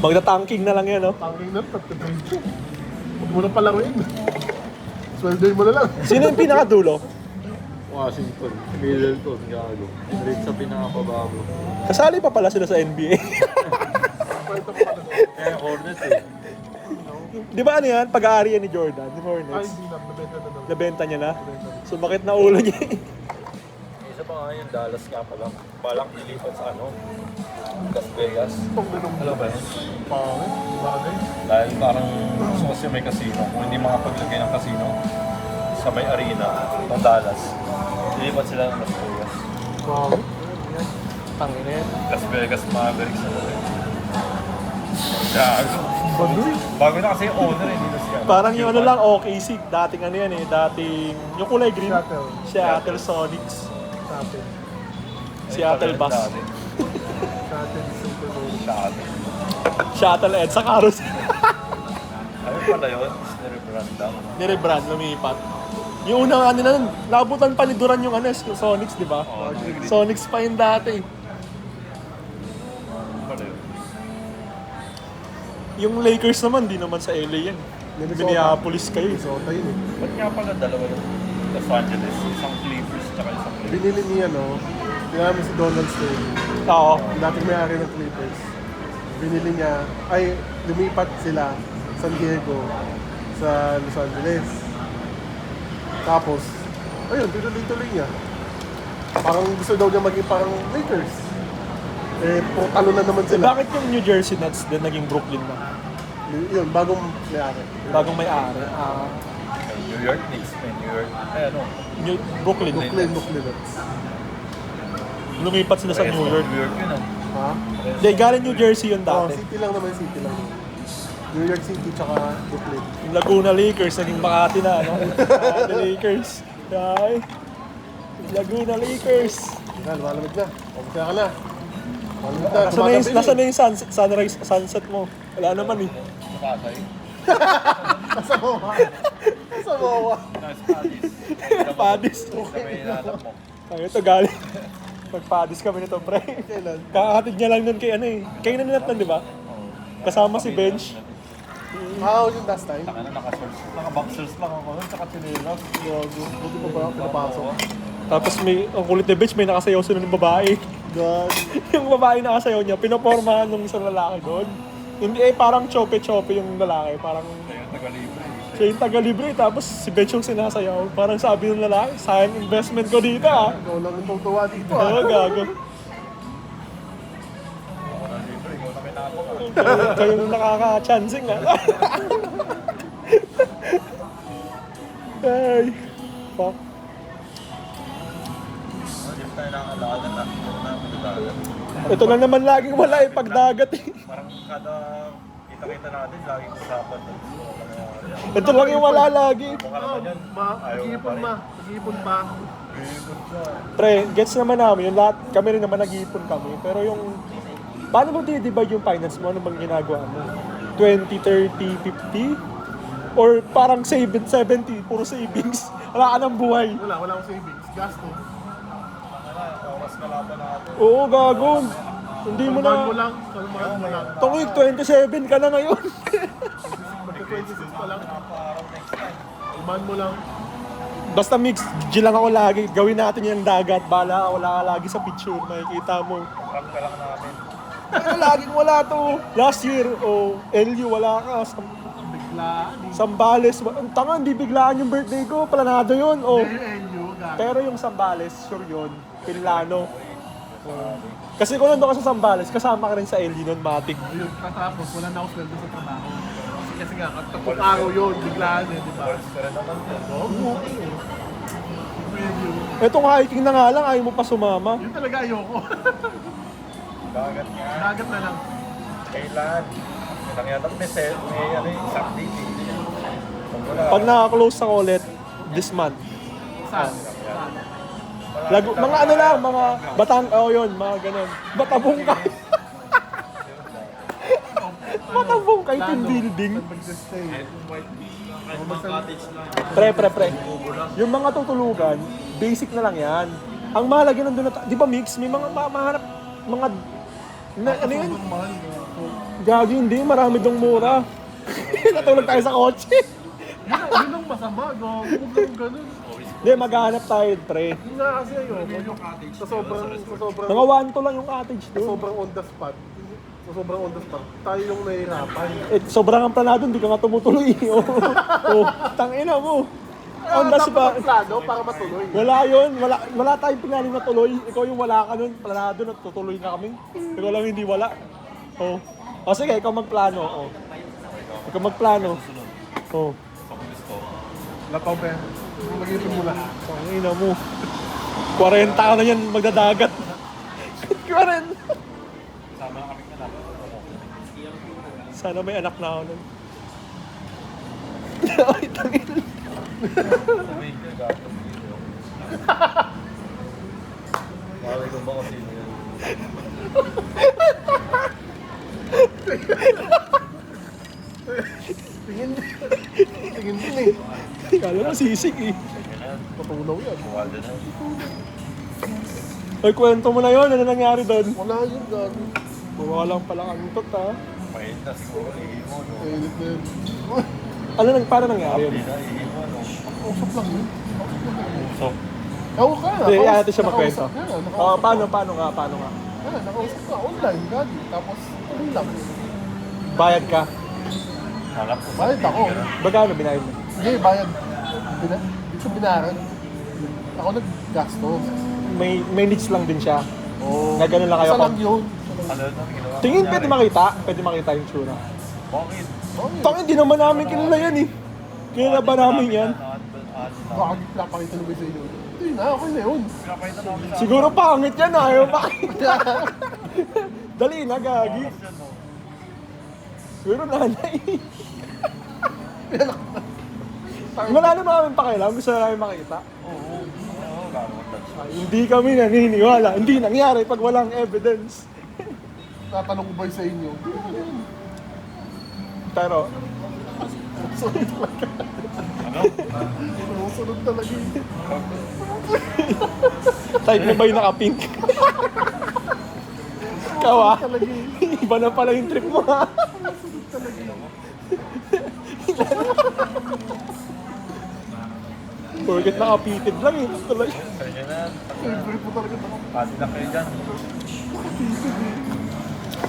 Magta-tanking na lang yan, no? Tanking na, pagka-20. Huwag mo na palaruin. Sweldoin mo na lang. Sino yung pinakadulo? Washington, Middleton, gago. Emirates sa pinakababago. Kasali pa pala sila sa NBA. Eh, Hornets eh. Di ba ano yan? Pag-aari yan ni Jordan, ni Ay, Hornets. hindi na. Nabenta na naman. Nabenta niya na. Sumakit na ulo niya. Isa pa nga yung Dallas nga pala. Balang ilipat sa ano? Las Vegas. Alam ba yun? Pangit. Bagay. Dahil parang gusto kasi may casino. Kung hindi makapaglagay ng casino sa may arena ng Dallas, ilipat sila ng Las Vegas. Pangit. Tangin na yan. Las Vegas Mavericks na rin. Gago. Baduy. Bago na kasi yung owner eh, dito siya. Parang yung ano lang, OKC. Dating ano yan eh. Dating, yung kulay green. Seattle. Seattle Sonics. Satin. Seattle Bass. Satin. Super Bowl. Shuttle Ed sa carousel. Ayun pala yun, nirebrand lang. Nirebrand, lumipat. Yung unang ano na, nabutan pa ni Duran yung ano, Sonics, di ba? Oo, Sonics pa yun dati. pala yun. Yung Lakers naman, di naman sa LA yan. Minneapolis kayo. Minnesota yun eh. Ba't nga pala dalawa yung Los Angeles? Isang Clippers tsaka isang Clippers. Binili niya, no? Kaya si Donald Sterling. Oo. Dating may-ari ng Clippers. Binili niya, ay lumipat sila San Diego sa Los Angeles. Tapos, ayun, tuloy-tuloy niya. Parang gusto daw niya maging parang Lakers. Eh, talo na naman Eh, sila. bakit yung New Jersey Nets din naging Brooklyn na? Yun, bagong may-ari. Bagong may-ari. New York Knicks, may New York. Eh ano? Brooklyn. Brooklyn Nets. Lumipat sila sa New York. New York yun ah. Ha? Hindi, galing New Jersey yun Oh, dati. city lang naman, city lang. New York City tsaka Brooklyn. Yung Laguna Lakers, naging Makati na, no? The Lakers. Ay. Laguna Lakers. Yan, malamig na. Kaya ka na. Malamig na. Nasaan na yung sunrise, sunset mo? Wala naman eh. Makasay. Nasa Moa. Nasa Moa. Nice Padis. Padis. Sa may inatap mo. Ay, ito galing. Magpadis kami nito, pre. Kailan? Kakahatid niya lang nun kay ano eh. Kay nanat nun, di ba? Kasama si Bench. How was yung last time? Taka na naka-shorts. Naka-boxers lang ako nun, tsaka chinelas. Buti pa ba ako pinapasok? Tapos may, ang kulit ni Bench, may nakasayaw sila ng babae. God. Yung babae nakasayaw niya, pinapormahan nung isang lalaki doon. Hindi eh, parang chope-chope yung lalaki. Parang Kaya taga-libre. siya yung taga-libre, tapos si Bench yung sinasayaw. Parang sabi ng lalaki, sayang investment ko dito ah. Ikaw lang yung tutuwa dito Oo, gago. Ako na libre, ikaw na may natok ah. Kayo nung nakaka-chancing ah. Ay, fuck. Hindi pa tayo nakakalagan na. Hindi na nakakalagan. Ito na naman laging wala eh, pagdagat eh. Parang kada kita-kita natin, laging usapan. Ito lang yung wala lagi. Mukha naman yan. Mag-iipon ma. Mag-iipon pa. Bibot ka. Pre, gets naman namin yung lahat, kami rin naman nag-iipon kami. Pero yung, paano mo di-divide yung finance mo? Ano bang ginagawa mo? 20, 30, 50? Or parang 70, puro savings? Wala ka ng buhay. Wala akong savings. Gasto. Oras na laban natin. Oo, gago. Hindi mo Kalmahan mo na... lang. Kalmahan mo lang. Tungig, 27 ka na ngayon. Magka-26 pa lang. Kalmahan mo lang. Basta mix, G lang ako lagi. Gawin natin yung dagat. Bala, wala ka lagi sa picture. Makikita mo. Prank ka lang namin. Pero laging wala to. Last year, LU, wala ka. Biglaan. Sambales. Ang tanga, hindi biglaan yung birthday ko. Planado yun. LU. Pero yung Sambales, sure yun. Pilano. Kasi kung nandun ka sa Sambales, kasama ka rin sa LU nun, Matic. Ayun, katapos wala na ako sweldo sa trabaho. Kasi nga, katapos araw yun, biglaan eh, di ba? Pero naman yan. Oo, medyo. Etong hiking na nga lang, ayaw mo pa sumama. Yun talaga ayoko. Dagat nga. Dagat na lang. Kailan? Kailan yata may set, may ano yung exact date. Kung wala, Pag naka-close ako ulit, this month. Saan? Mga ano lang, mga batang, yun, mga ganun. Batabungkay. Batabungkay team building. Saan mag-stay? Pre. Yung mga tutulugan, basic na lang yan. Ang mahalaga nandun na, di ba mix, may mga mahanap, mga, ano yun? Mahal. Gagi, hindi. Marami dong mura. Natulog tayo sa kotse. Yun ang masama, gago. Huwag lang ganun. Hindi, maghanap tayo, pre. Yun nga kasi ayoko. Sa sobrang Mga 1 to lang yung cottage doon. sobrang on the spot. Sa sobrang on the spot, tayo yung nahihirapan. Eh, sobrang ang planado, hindi ka nga tumutuloy. Oh, tangina mo. On the spot. Plano para matuloy. Wala yun. Wala tayong pinalim na tuloy. Ikaw yung wala ka nun. Planado na tutuloy na kami. Ikaw lang hindi wala. Oh. O sige, ikaw magplano. Oh. Ikaw magplano. Oh. Lataw pa yan. Mag-ipon muna. Tangina mo. 40 ka na yan magdadagat. 40. Sama na kami na Sana may anak na ako nun. Ay, tangina. Sabihin ko, gato. Mali ko ba kasi yun? Tingin din eh. Kala mo sisig eh. Ganyan. Patunaw yan. Buwal din na. Ay, kwento mo na yun. Ano nangyari doon? Wala yun, gago. Walang pala kantot ha. Mainit na siguro, ihi mo, no? Mainit na yun. Ano paano nangyari yun? Hindi na, ihi mo, no? Usap lang yun. So, Ewan ka na. Hindi, ayaw siya magkwento. Nakausap Oh, ka. paano nga? Nakausap ka. Online, gago. Tapos, tuloy lang. Bayad ka? hanap ko. Bayad ako. Magkano binayad mo? Hindi, bayad. Hindi siya binaran. Ako naggasto. May needs lang din siya. Oh. Na ganun lang kayo. Isa lang yun. Ano na ginawa? Tingin pwede makita? Pwede makita yung tsura. Bakit? Tang, hindi naman namin kilala yan eh. Kilala ba namin yan? Baka napakita naman sa inyo. Hindi na, okay na yun. Pinapakita namin sa Siguro pangit yan, ayaw makita. Dali na, gagi. Siguro nanay. Wala naman kami pakialam, gusto na namin makita. Oo, gano'n touch. Ay, hindi kami naniniwala. Hindi nangyari pag walang evidence. Tatanong ko ba sa inyo? Pero, Sunod talaga. Ano? Sunod talaga yun. type mo ba yung naka-pink? Ikaw ah. Talaga yun. Iba na pala yung trip mo ha. Sunod talaga yun. Forget naka-pitted lang eh. Tuloy. Sa inyo na yan. Favorite mo talaga ito. Pati na kayo dyan.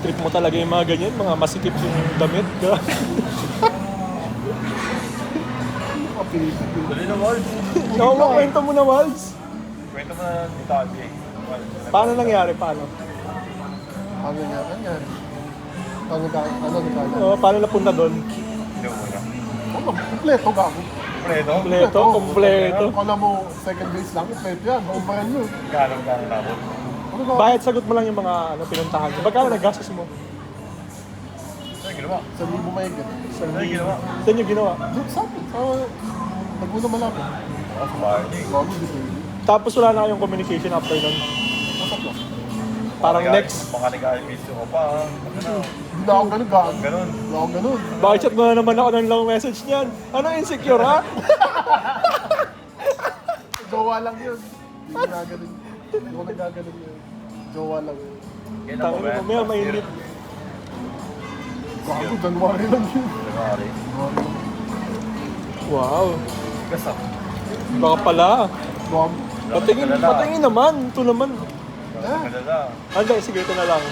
Trip mo talaga yung mga ganyan, mga masikip yung damit. Tuloy na, Ward. Oo, kwento mo na, Walds. Kwento mo na ni Tati. Paano nangyari? Paano? Ano nga, ganyan. Ano nagkala? Paano napunta doon? Hindi mo muna. Oo, kompleto gago. Kompleto? Kompleto. Kala mo, second base lang, kompleto yan. Kumparan nyo. Gano'n nabot. Ano ba? Bayad sagot mo lang yung mga pinuntahan mo. Bagkano naggastos mo? Ano ginawa? Sa libo mahigit. Ano ginawa? Saan yung ginawa? Doon sa akin. Nagmuna malapit. Ako sa bahay niya. Gago, di ba yun? Tapos wala na kayong communication after nun. Usap lang. Parang next. Baka nag-i-miss ko pa. Ano na? Hindi na ako ganun, gago. Ganun. Hindi ako ganun. Bakit chat mo na naman ako ng long message niyan? Ano insecure ha? Jowa lang yun. Hindi ko nagagaling. Hindi ko nagagaling yun. Jowa lang yun. Kailan mo Tangin ba? mo, may mainit. Gago, January lang yun. January. January lang. Wow. Gasap. Baka pala. Gago. Patingin naman. Ito naman. Kalala. Hindi, sige, ito na lang.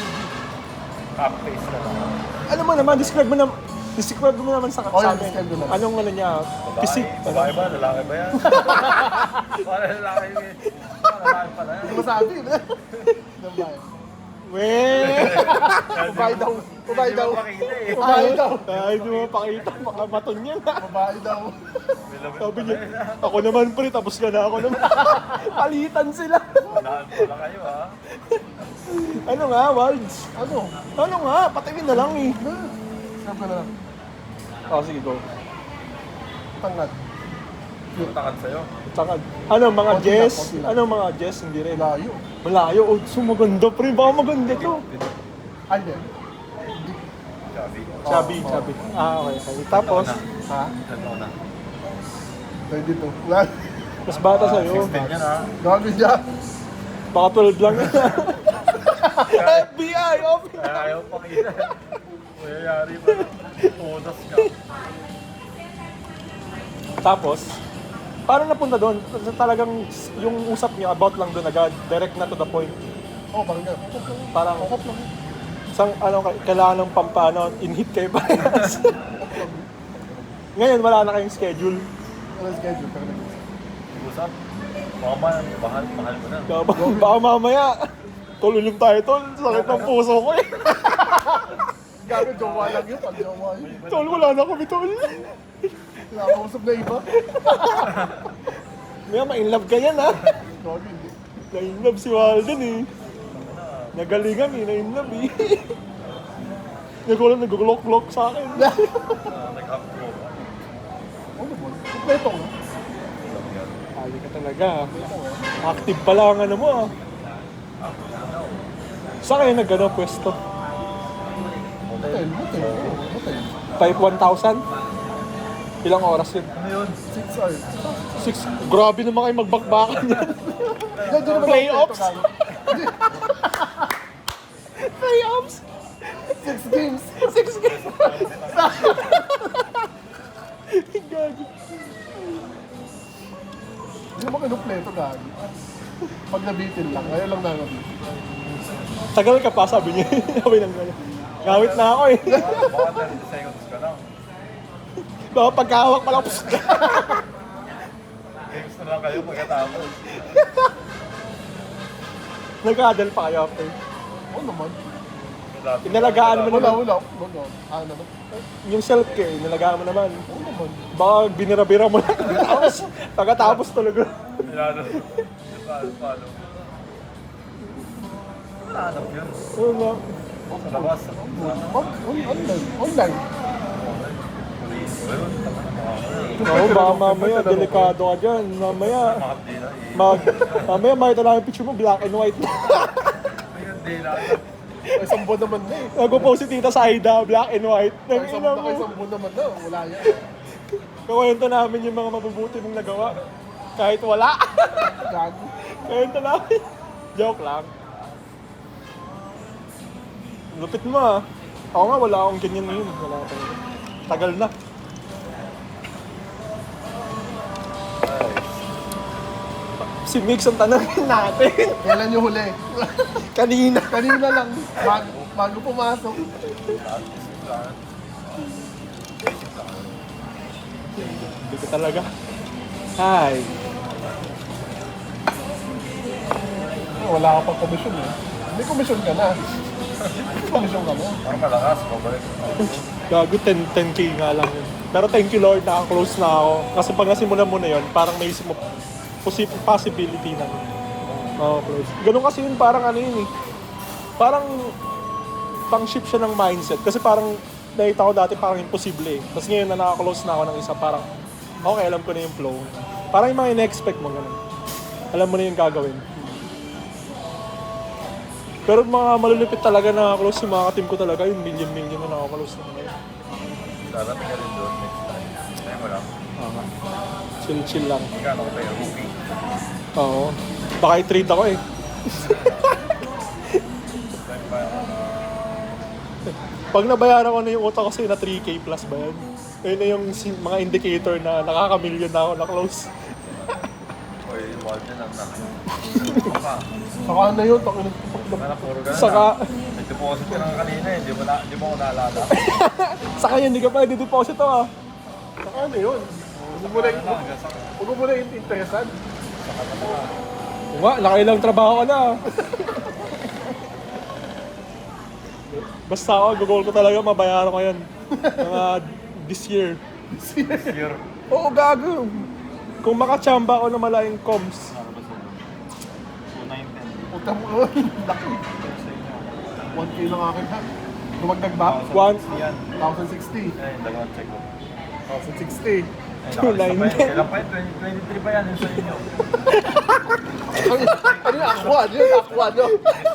Half face na lang. Ano mo naman, describe mo naman sa Oh, amin. describe mo na. Anong ano niya? Pisik. Babae ba? Lalaki ba yan? Para lalaki yun eh. Para lalaki pala yan. Hindi mo sabi, eh. Diba? Weh! Babae daw. Babae daw. Makita eh. Babae daw. Ay, di mo pakita. Baka maton yan. Babae daw. May lamit Sabi pala niya, yun, ah. ako naman pre, tapos ka na ako naman. Palitan sila. Unahan pala kayo ha. Ano nga, Walds? Ano? Ano nga, patingin na lang eh. Sabi na lang. Oh, sige, go. Tangad. Takad sa'yo. Takad. Ano, mga Konti lang, Jess? konti lang. Ano, mga Jess? Hindi rin. Layo. Malayo. Oh, so maganda pre. Baka maganda to. Ay, hindi. Gabi. Chubby, Oo. chubby. Ah, okay. okay. Tapos, Ha? Ano na? Pwede to. mas bata sa'yo. 16 yan ha. Gagawin niya. Baka 12 lang. FBI! Office! Kaya ayaw pakita. Mayayari pa lang. Udas ka. Tapos, paano napunta doon? Talagang yung usap niya about lang doon agad. Direct na to the point. Oh, parang gano'n. Parang, Hop lang. isang kailangan ng pampano, in-hit kayo parehas. Ngayon, wala na kayong schedule. Ano schedule? Pero Usap. Mahal mo na. Baka mamaya, tol, ulim tayo, tol. Sakit ng puso ko eh. gabi, jowa lang yun. Pag jowa yun. Tol, wala na kami, tol. Nakakausap na iba. Maya, ma-inlove ka yan, ha? Gabi, hindi. Na-inlove si Walden, eh. Nagalingan, eh. Na-inlove, eh. Nag-glock sa akin. Nag-upgo ka. Oo naman. Kompleto nga. Hali ka talaga. Active pala ang ano mo, ah. Saan kayo nag-ano, pwesto? Hotel. Type 1,000? Ilang oras yun? Ano yun? 6 hours. 6. Grabe naman kayo magbakbakan yan. Playoffs? Playoffs? 6 games. 6 games. Gago. Hindi mo kinumpleto gabi. Pag nabitin lang, ayaw lang nangabitin. Tagal ka pa, sabi niya. Sabi ng gano'n. Gawit na ako eh. Baka 30 seconds ka lang. Baka pagkahawak pa lang. Games na lang kayo pagkatapos. Nag-huddle pa kayo after. Oo naman. Inalagaan mo naman. Wala. Ano naman? Yung self-care, inalagaan mo naman. Oo naman. Baka binira-bira mo lang. Tapos, pagkatapos tulog. Milano. Paano? Hanap yun. Oo nga. Sa labas. Online. Oo, baka mamaya, delikado ka dyan. Mamaya, Makapdi na eh. mamaya makita lang yung picture mo, black and white. Ayun, di na. Ay, isang buwan naman na eh. Nag-post si Tita Saida, black and white. Ay, Nang ina mo. isang buwan naman na. Wala yan. Kakwento namin yung mga mabubuti mong nagawa. Kahit wala. Gago. Kwento namin. Joke lang. Lupit mo ah. Ako nga, wala akong ganyan na yun. Wala talaga. Tagal na. Si Mix ang tanongin natin. Kailan yung huli? Kanina. Kanina lang. Bago pumasok. Hindi ko talaga. Hi. Wala ka pang komisyon eh. May komisyon ka na. Komisyon ka na. Parang malakas, pabalik. Gago, 10K nga lang yun. Pero thank you Lord, naka-close na ako. Kasi pag nasimulan mo na yun, parang may isip mo possibility na close. Ganun kasi yun, parang ano yun eh. Parang pang-shift siya ng mindset. Kasi parang nakita ko dati parang imposible eh. Tapos ngayon na naka-close na ako ng isa, parang okay, alam ko na yung flow. Parang yung mga ina-expect mo ganun. Alam mo na yung gagawin. Pero mga malulupit talaga na close yung mga team ko talaga, yung million na naka-close na ngayon. Darating ka rin doon next time. Kaya mo lang. Chill lang. Magkano ko tayo rookie? Oo. Baka i-trade ako eh. Time pa Pag nabayaran ko na yung utang ko sa'yo na 3K plus ba yan? Ayun na yung mga indicator na nakaka-million na ako na close. Oy, wild yan ang pa. Saka na yun. Mana puro ganun. Saka, Nag-deposit ka lang kanina eh. Di mo ko naalala. saka yun, hindi ka pa i-deposit ah. Saka na yun. Huwag mo na yung interesan. Nga, nakailang trabaho ka na. Basta ako, gugol ko talaga, mabayaran ko yan. Mga this year. Year. Oo, gago. Kung makachamba ako na malaking comms, Ano ba sa'yo? 290. Huwag mo laki. 1K lang akin ha. Lumagdag ba? one, Yan. 1,060. Ay, dalawang check ko. 1,060. Ay, kailan pa yun? 23 pa yan yung sa inyo. Ano yung aqua? Ano yung aqua? Ano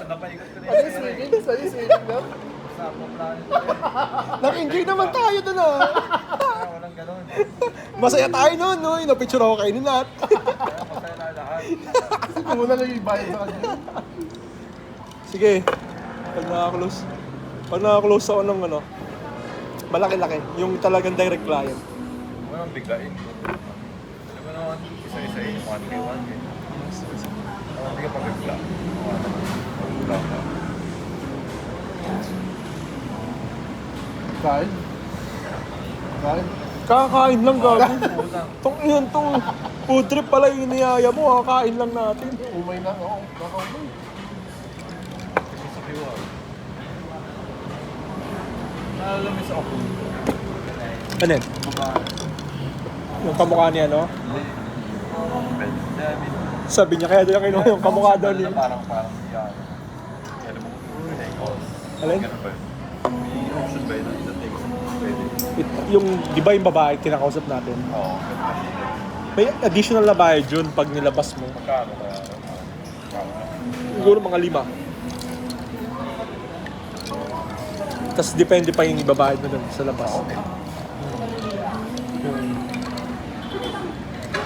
Napaikot ko na yung swimming? Ano yung swimming na? Sa ako plano ito eh. nag-enjoy naman tayo dun ah. Kaya walang ganun. Masaya tayo nun, no? Inapicture ako kayo ni Nat. Kaya masaya na lahat. Ito mo na lang yung bayad sa kanya. Sige, pag naka-close ako ng ano, Malaki-laki. Yung talagang direct client. Walang biglain. Alam mo naman, isa-isa yung 1K, 1K. Hindi ka pag-bigla. Pag-bigla ka. Kain? Kain? Kakain lang gago. Utang. Tong iyan tong food trip pala yung iniyaya mo, kakain lang natin. Umay na. Oo, kakaumay. Ito sa kiwa. Naalala mo sa ako. Ano yan? Yung kamukha niya, no? Benjamin. Sabi niya, kaya doon kinuha yung kamukha daw niya. Parang yan. Alam mo, Tegos. Alin? Ganun ba yun? May option ba yun? Sa Tegos. Pwede. Yung, di ba yung babae kinakausap natin? Oo. May additional na bayad yun pag nilabas mo. Magkano kaya? Siguro mga 5. Tapos depende pa yung babayad mo dun sa labas. Okay.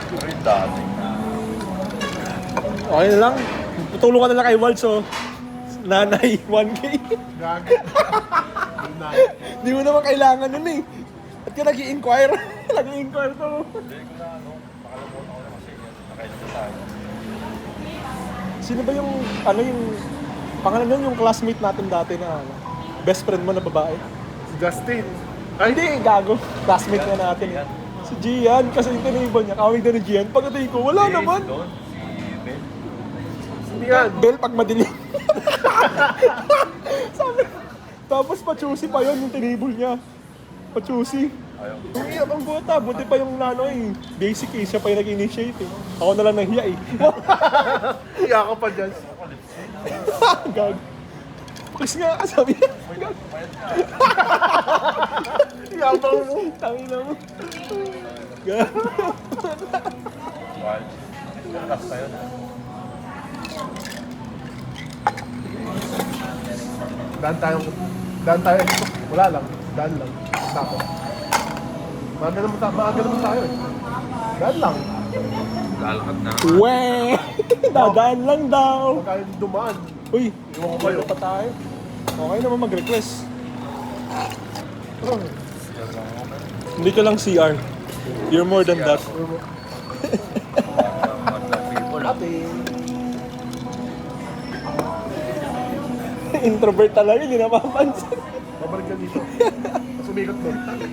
Pero yung dati. Okay na lang. Tutulong ka na lang kay Walds, so nanay, 1K. Gagi. Na. Hindi mo naman kailangan nun eh. At ka nag-i-inquire. Nag-i-inquire to. Hindi ko na makalimutan ko na kasi nakailan na tayo. Sino ba yung, yung pangalan nun, yung classmate natin dati na, best friend mo na babae? Si Justin. Ay, hindi, gago. Classmate na natin. Gian. Si Gian, kasi yung tinibon niya, kawig na ni Gian. Pagkatay ko, wala naman. Doon, si Ben. Hindi yan. Bell pag madilim. Sabi, tapos pa-choosy pa yun yung tinibol niya. Pa-choosy. Ayaw. Ang hirap ang buta, buti pa yung basic eh, siya pa yung nag-initiate eh. Ako na lang nahiya eh. Hiya ka pa dyan. Gag. Kiss nga, sabi niya. Hiya ka mo. Tangina mo. Gag. Wild. Last na yun. Daan tayo. Wala lang. Daan lang. Tapos. Maaga naman tayo eh. Daan lang. Lalakad na. Weh! Dadaan lang daw. Pagka dumaan. Uy, Iwan ko kayo. pa tayo. Okay naman mag-request. Hindi ka lang CR. You're more than that. Ate. Introvert talaga, hindi napapansin. Babalik ka dito. Sumikot mo.